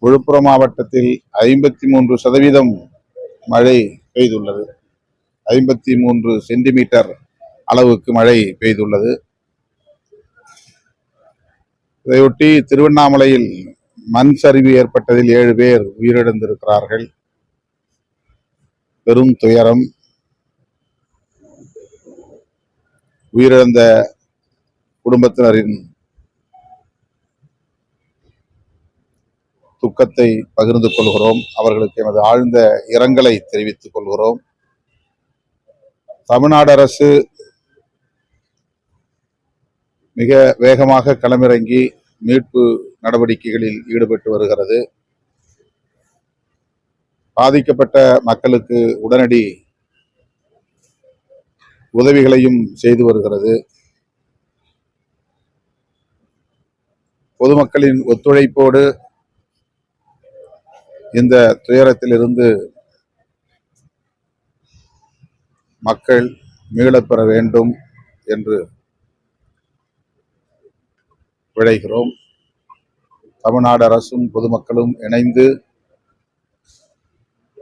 விழுப்புரம் மாவட்டத்தில் 53% மழை பெய்துள்ளது. 53 சென்டிமீட்டர் அளவுக்கு மழை பெய்துள்ளது. இதையொட்டி திருவண்ணாமலையில் மண் சரிவு ஏற்பட்டதில் 7 பேர் உயிரிழந்திருக்கிறார்கள். பெரும் துயரம். உயிரிழந்த குடும்பத்தினரின் துக்கத்தை பகிர்ந்து கொள்கிறோம். அவர்களுக்கு எமது ஆழ்ந்த இரங்கலை தெரிவித்துக் கொள்கிறோம். தமிழ்நாடு அரசு மிக வேகமாக களமிறங்கி மீட்பு நடவடிக்கைகளில் ஈடுபட்டு வருகிறது. பாதிக்கப்பட்ட மக்களுக்கு உடனடி உதவிகளையும் செய்து வருகிறது. பொதுமக்களின் ஒத்துழைப்போடு இந்த துயரத்திலிருந்து மக்கள் மீளப்பெற வேண்டும் என்று விளைகிறோம். தமிழ்நாடு அரசும் பொதுமக்களும் இணைந்து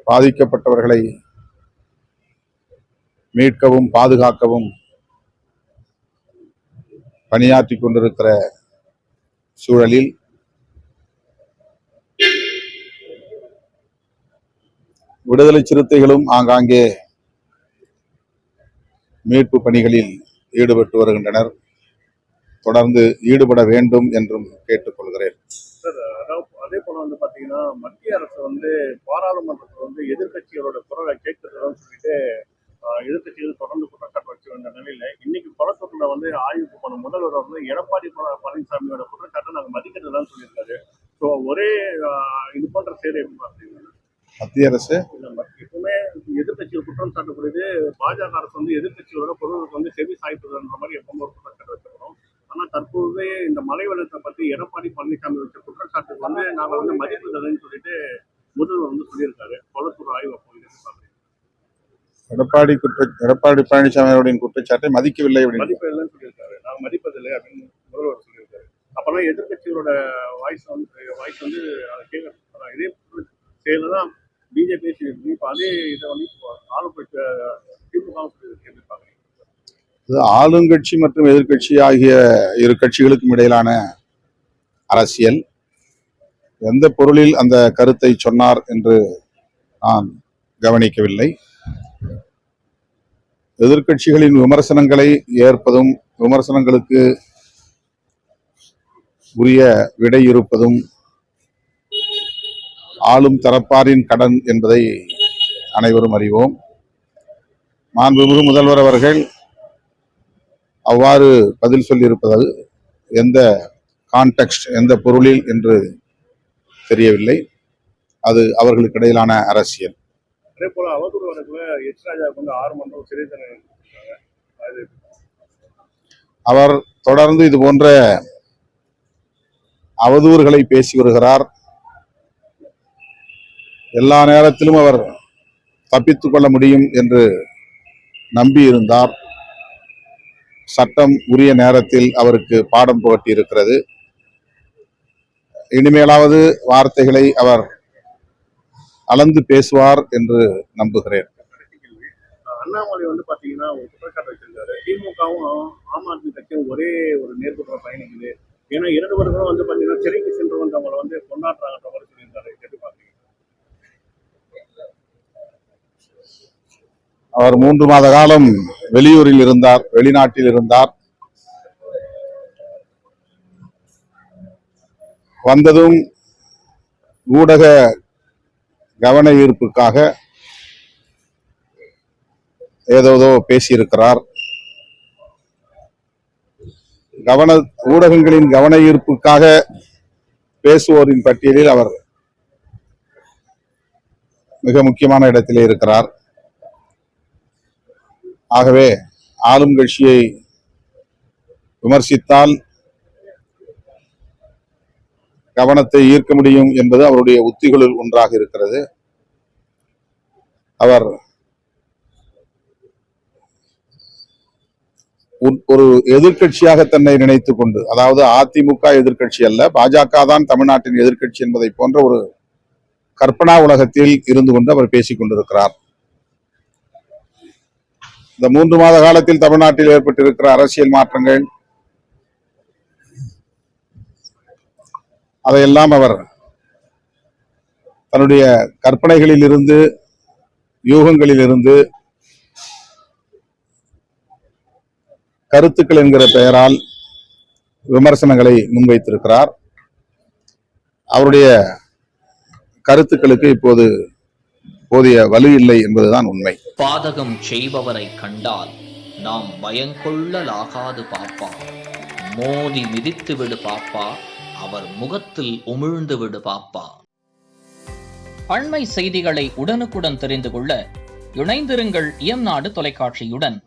பாதிக்கப்பட்டவர்களை மீட்கவும் பாதுகாக்கவும் பணியாற்றி கொண்டிருக்கிற சூழலில் விடுதலை சிறுத்தைகளும் ஆங்காங்கே மீட்பு பணிகளில் ஈடுபட்டு வருகின்றனர். தொடர்ந்து ஈடுபட வேண்டும் என்றும் கேட்டுக்கொள்கிறேன். அதே போல பாத்தீங்கன்னா மத்திய அரசு பாராளுமன்றத்தில் எதிர்கட்சிகளோட குரலை கேட்கிறதுன்னு சொல்லிட்டு எதிர்கட்சிகள் தொடர்ந்து குற்றச்சாட்டு வச்சு வந்த நிலையில இன்னைக்கு கொளத்தூர்ல ஆய்வுக்கு போன முதல்வர் எடப்பாடி பழனிசாமியோட குற்றச்சாட்டை நாங்கள் மதிக்கிறதுதான் சொல்லியிருக்காரு. ஸோ ஒரே இது போன்ற செயலை எப்படி பார்த்தீங்கன்னா மத்திய அரசு எப்பவுமே எதிர்கட்சிகள் குற்றம் சாட்டக்கூடியது பாஜக அரசு எதிர்கட்சிகளோட பொருளுக்கு செவி சாய்ப்புன்ற மாதிரி எப்பவுமே ஒரு குற்றச்சாட்டு வச்சிருக்கோம். ஆனா தற்போது இந்த மழை வெள்ளத்தை பத்தி எடப்பாடி பழனிசாமி வச்ச குற்றச்சாட்டுக்கு நாங்க மதிப்பு தரேன்னு சொல்லிட்டு முதல்வர் சொல்லியிருக்காரு. கொளத்தூர் ஆய்வு எடப்பாடி பழனிசாமி அவர்களின் குற்றச்சாட்டை மதிக்கவில்லை மதிப்பில்லைன்னு சொல்லியிருக்காரு. நாங்க மதிப்பதில்லை அப்படின்னு முதல்வர் சொல்லியிருக்காரு. அப்பெல்லாம் எதிர்கட்சிகளோட வாய்ஸ் இதே செயல்தான் பிஜேபி இப்ப அதே இதை திமுக சொல்லியிருக்காங்க. ஆளுங்கட்சி மற்றும் எதிர்கட்சி ஆகிய இரு கட்சிகளுக்கும் இடையிலான அரசியல் எந்த பொருளில் அந்த கருத்தை சொன்னார் என்று நான் கவனிக்கவில்லை. எதிர்கட்சிகளின் விமர்சனங்களை ஏற்பதும் விமர்சனங்களுக்கு உரிய விடை இருப்பதும் ஆளும் தரப்பாரின் கடன் என்பதை அனைவரும் அறிவோம். மாண்புமிகு முதல்வர் அவர்கள் அவ்வாறு பதில் சொல்லியிருப்பது எந்த கான்டெக்ஸ்ட் எந்த பொருளில் என்று தெரியவில்லை. அது அவர்களுக்கு இடையிலான அரசியல். அதே போல அவதூறு வழக்குல எச் ராஜாவுக்கு 6 மண்டலம் சிறை தண்டனை. அவர் தொடர்ந்து இது போன்ற அவதூறுகளை பேசி வருகிறார். எல்லா நேரத்திலும் அவர் தப்பித்துக் கொள்ள முடியும் என்று நம்பி இருந்தார். சட்டம் உரிய நேரத்தில் அவருக்கு பாடம் புகட்டி இருக்கிறது. இனிமேலாவது வார்த்தைகளை அவர் அளந்து பேசுவார் என்று நம்புகிறேன். அண்ணாமலை பாத்தீங்கன்னா ஒரு குற்றச்சாட்டு வச்சிருக்காரு. திமுகவும் ஆம் ஆத்மி கட்சியும் ஒரே ஒரு நேர்கோட்டில் பயணிக்குது. ஏன்னா 2 பேரும் பாத்தீங்கன்னா சிறைக்கு சென்று வந்தவங்களை கொண்டாடுறாங்கன்ற மாதிரி சொல்லியிருந்தாரு. அவர் 3 மாத காலம் வெளியூரில் இருந்தார், வெளிநாட்டில் இருந்தார். வந்ததும் ஊடக கவன ஈர்ப்புக்காக ஏதோ பேசியிருக்கிறார். ஊடகங்களின் கவன ஈர்ப்புக்காக பேசுவோரின் பட்டியலில் அவர் மிக முக்கியமான இடத்திலே இருக்கிறார். ஆகவே ஆளும் கட்சியை விமர்சித்தால் கவனத்தை ஈர்க்க முடியும் என்பது அவருடைய உத்திகளுள் ஒன்றாக இருக்கிறது. அவர் ஒரு எதிர்க்கட்சியாக தன்னை நினைத்து கொண்டு, அதாவது அதிமுக எதிர்க்கட்சி அல்ல, பாஜக தான் தமிழ்நாட்டின் எதிர்க்கட்சி என்பதை போன்ற ஒரு கற்பனா உலகத்தில் இருந்து கொண்டு அவர் பேசிக் கொண்டிருக்கிறார். இந்த 3 மாத காலத்தில் தமிழ்நாட்டில் ஏற்பட்டிருக்கிற அரசியல் மாற்றங்கள், அதையெல்லாம் அவர் தன்னுடைய கற்பனைகளில் இருந்து, யூகங்களில் இருந்து, கருத்துக்கள் என்கிற பெயரால் விமர்சனங்களை முன்வைத்திருக்கிறார். அவருடைய கருத்துக்களுக்கு இப்போது போதிய வலு இல்லை என்பதுதான் உண்மை. பாதகம் செய்பவரை கண்டால் நாம் பயங்கொள்ளலாகாது பாப்பா, மோதி மிதித்து விடு பாப்பா, அவர் முகத்தில் உமிழ்ந்து விடு பாப்பா. அண்மை செய்திகளை உடனுக்குடன் தெரிந்து கொள்ள இணைந்திருங்கள் இயம்நாடு தொலைக்காட்சியுடன்.